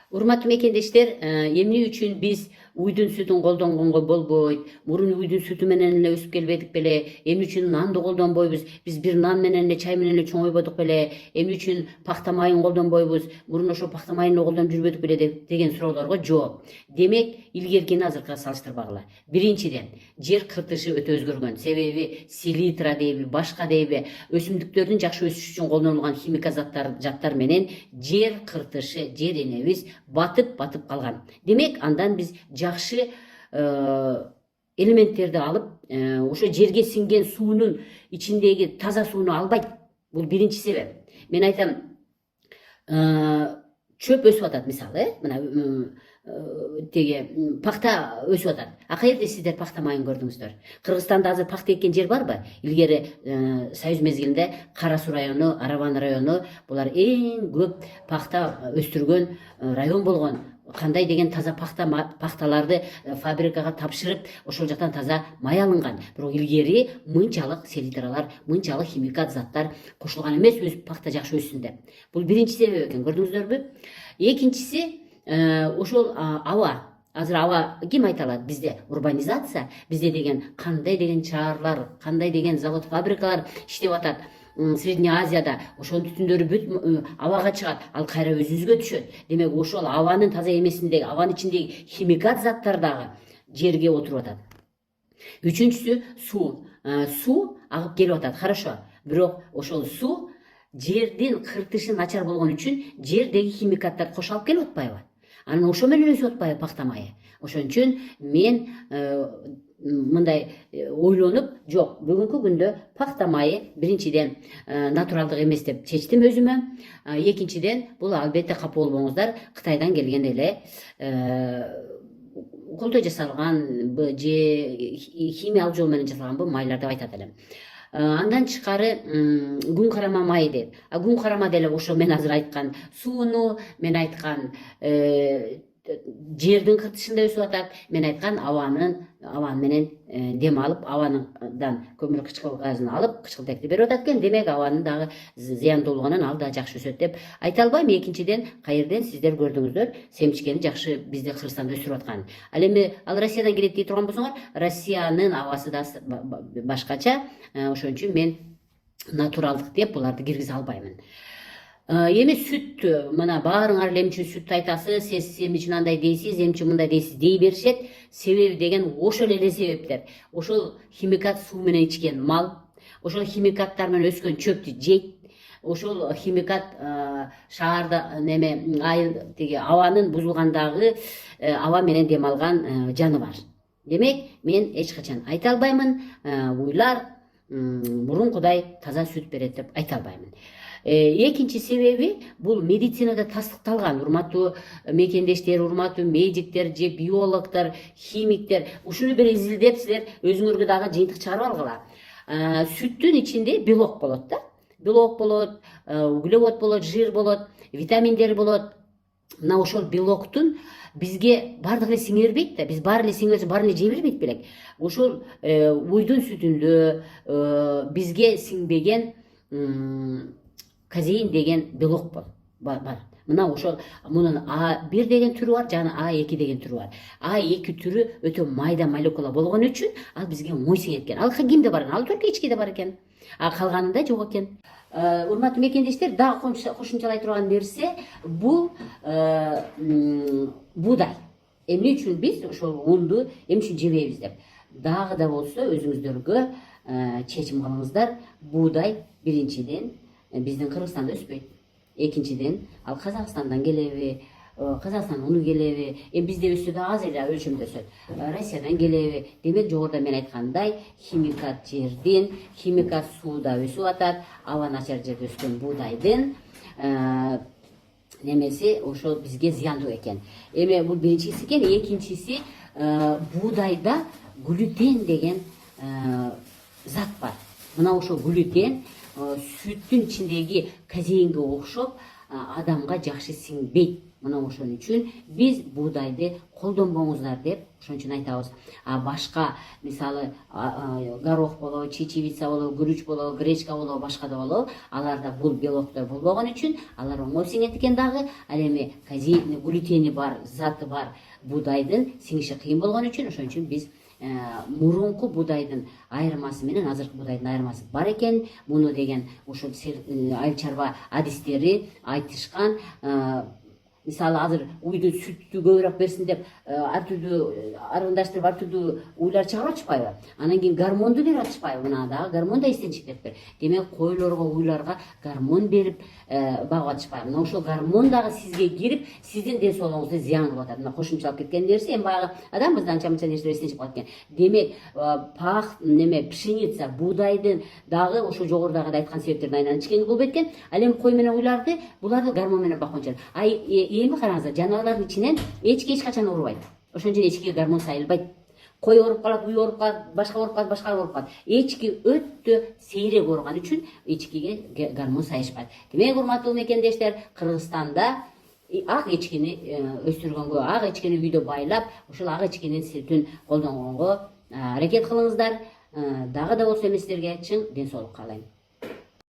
Урматтуу мекендештер, эмне үчүн биз уйдун сүтүн колдонгонго болбойт? Мурун уйдун сүтү менен эле өсүп келбедик беле? Эмне үчүн нанды колдонбойбуз? Биз бир нан менен эле, чай менен эле чоңойбодук беле? Эмне үчүн пахта майын колдонбойбуз? Мурун ошо пахта майын колдонуп жүрбөдүк беле деген суроолорго жооп. Демек, илгеркини азыркыга салыштырбагыла. Биринчиден, жер кыртышы өтө өзгөргөн. Себеби селитра дейби, башка дейби, өсүмдүктөрдүн жакшы өсүшү үчүн колдонулган химика жаттар менен жер кыртышы, жер энебиз батып калган. Демек, андан биз жакшы элементтерди алып, ошо жерге сиңген суунун ичиндеги таза сууну албайт. Бул биринчи себеп. Мен айтам, чөп өсүп атат, мисалы, мына теге пахта өсүп атат. Каерде сиздер пахта майын көрдүңүздөр? Кыргызстанда азыр пахта эккен жер барбы? Илгери Союз мезгилинде Кара Суу району, Араван району булар эң көп пахта өстүргөн район болгон. Кандай деген таза пахталарды фабрикага тапшырып, ошол жактан таза май алынган. Бирок илгери мынчалык селитралар, мынчалык химикат заттар кошулган эмес, өз пахта жакшы өссүн деп. Бул биринчи себеп экен, көрдүңүздөрбү? Экинчиси, ошол аба. Азыр аба ким айта алат? Бизде урбанизация, бизде деген кандай деген шаарлар, кандай деген завод, фабрикалар иштеп атат. Средняя Азияда ошонун түтүндөрү бүт абага чыгат, ал кайра өзүбүзгө түшөт. Демек, ошол абанын таза эмесиндеги, абанын ичиндеги химикат заттар дагы жерге отуруп атат. Үчүнчүсү суу. Суу агып келип атат, хорошо. Бирок ошол суу жердин кыртышы начар болгон үчүн жердеги химикаттар кошо алып келип атпайбы? Анан ошо менен өсүп атпайбы пахта майы? Ошон үчүн мен мындай ойлонуп, жок, бүгүнкү күндө пахта майы биринчиден натуралдык эмес деп чечтим өзүмө. Экинчиден, бул албетте капа болбоңуздар, Кытайдан келген эле колдой жасалган же химиялык жол менен жасалган майлар деп айтат элем. Андан тышкары күн карама майы дейт. Күн карама деле ошо мен азыр айткан сууну, мен айткан жердин кыртышында өсүп атат, мен айткан абан менен дем алып, абандан көмүр кычкыл газын алып, кычкылтекти берип атат экен. Демек, абанын дагы зыяндуулугунан ал да жакшы өсөт деп айта албайм. Экинчиден, каерден сиздер көрдүңүздөр семчкени жакшы бизде Кыргызстанда өстүрүп аткан. Ал эми ал Россиядан келет дей турган болсоңор, Россиянын абасы да башкача. Ошон үчүн мен натуралдык деп буларды киргизе албаймын. Эми сүт, мына баарыңар эле эмне үчүн сүт айтасыз, сиз эмне үчүн андай дейсиз, эмне үчүн мындай дейсиз дей беришет. Себеби деген ошол эле себептер. Ошол химикат суу менен ичкен мал, ошол химикаттар менен өскөн чөптү жейт, ошол химикат шаарда неме айыл тиги абанын бузулгандагы аба менен дем алган жаныбар. Демек, мен эч качан айта албаймын, уйлар мурункудай таза сүт берет деп айта албаймын. Экинчи себеби, бул медицинада тастыкталган. Урматтуу мекендештер, урматтуу медиктер же биологдор, химиктер, ушуну бир изилдеп силер өзүңөргө дагы жыйынтык чыгарып алгыла. Сүттүн ичинде белок болот да. Белок болот, углевод болот, жир болот, витаминдер болот. Мына ошол белоктун бизге бардык эле сиңе бербейт да. Биз баары эле сиңе баарын эле жей бербейт белек. Ошол уйдун сүтүндө бизге сиңбеген казеин деген белок бар. Мына ошол мунун А1 деген түрү бар, жана А2 деген түрү бар. А2 түрү өтө майда молекула болгон үчүн ал бизге оңой сиңет экен. Ал кимде бар? Ал только эчкиде бар экен. Калганында жок экен. Урматтуу мекендештер, дагы кошумчалай турган нерсе бул буудай. Эмне үчүн биз ошол унду эмне үчүн жебейбиз деп. Дагы да болсо өзүңүздөргө чечим кылыңыздар. Буудай биринчиден биздин Кыргызстанда өспөйт. Экинчиден, ал Казакстандан келеби, Казакстан уну келеби, бизде өссө да аз эле өлчөмдө өсөт. Россиядан келеби. Демек, жогоруда мен айткандай, химикат жердин, химикат сууда өсүп атат, аба начар жерде өскөн буудайдын немеси ошол бизге зыяндуу экен. Эми бул биринчиси экен. Экинчиси, буудайда глютен деген зат бар. Мына ошол глютен сүттүн ичиндеги казеинге окшоп адамга жакшы сиңбейт. мына ошон үчүн биз буудайды колдонбоңуздар деп ошон үчүн айтабыз. А башка мисалы горох болобу, чечевица болобу, күрүч болобу, гречка болобу, башка да болобу, аларда бул белоктор болбогон үчүн алар оңой сиңет экен дагы. Ал эми казеин, глютени бар, заты бар буудайдын сиңиши кыйын болгон үчүн ошон үчүн биз мурунку буудайдын айырмасы менен азыркы буудайдын айырмасы бар экен. Муну деген ушул айыл чарба адистери айтышкан. Мисалы азыр уйду сүттү көбүрөөк берсин деп ар түрдүү аргындаштырып ар түрдүү уйлар чыгарып атышпайбы? Анан кийин гормонду берип атышпайбы? Мына дагы гормон да эстен чыгып кетти. Демек койлорго, уйларга гормон берип багып атышпайбы? Мына ошол гормон дагы сизге кирип, сиздин ден соолугуңузга зыян кылып атат. Мына кошумчалап кеткен нерсе эми баягы адамбыз анча мынча нерселер эстен чыгып калат экен. Демек пах, пшеница, буудайдын дагы ошо жогорудагы айткан себептердин айынан ичкени болуп кеткен. Ал эми кой менен уйларды буларды гормон менен бакканча. Эми караңыздар, жаныбарлардын ичинен эчки эч качан оорубайт. Ошон үчүн эчкиге гормон сайылбайт. Кой ооруп калат, уй ооруп калат, башка ооруп калат, башка ооруп калат. Эчки өтө сейрек ооруган үчүн эчкиге гормон сайышпайт. Демек, урматтуу мекендештер, Кыргызстанда ак эчкини өстүргөнгө, ак эчкини үйдө байлап, ошол ак эчкинин сүтүн колдонгонго аракет кылыңыздар. Дагы да болсо мен силерге чың ден соолук каалайм.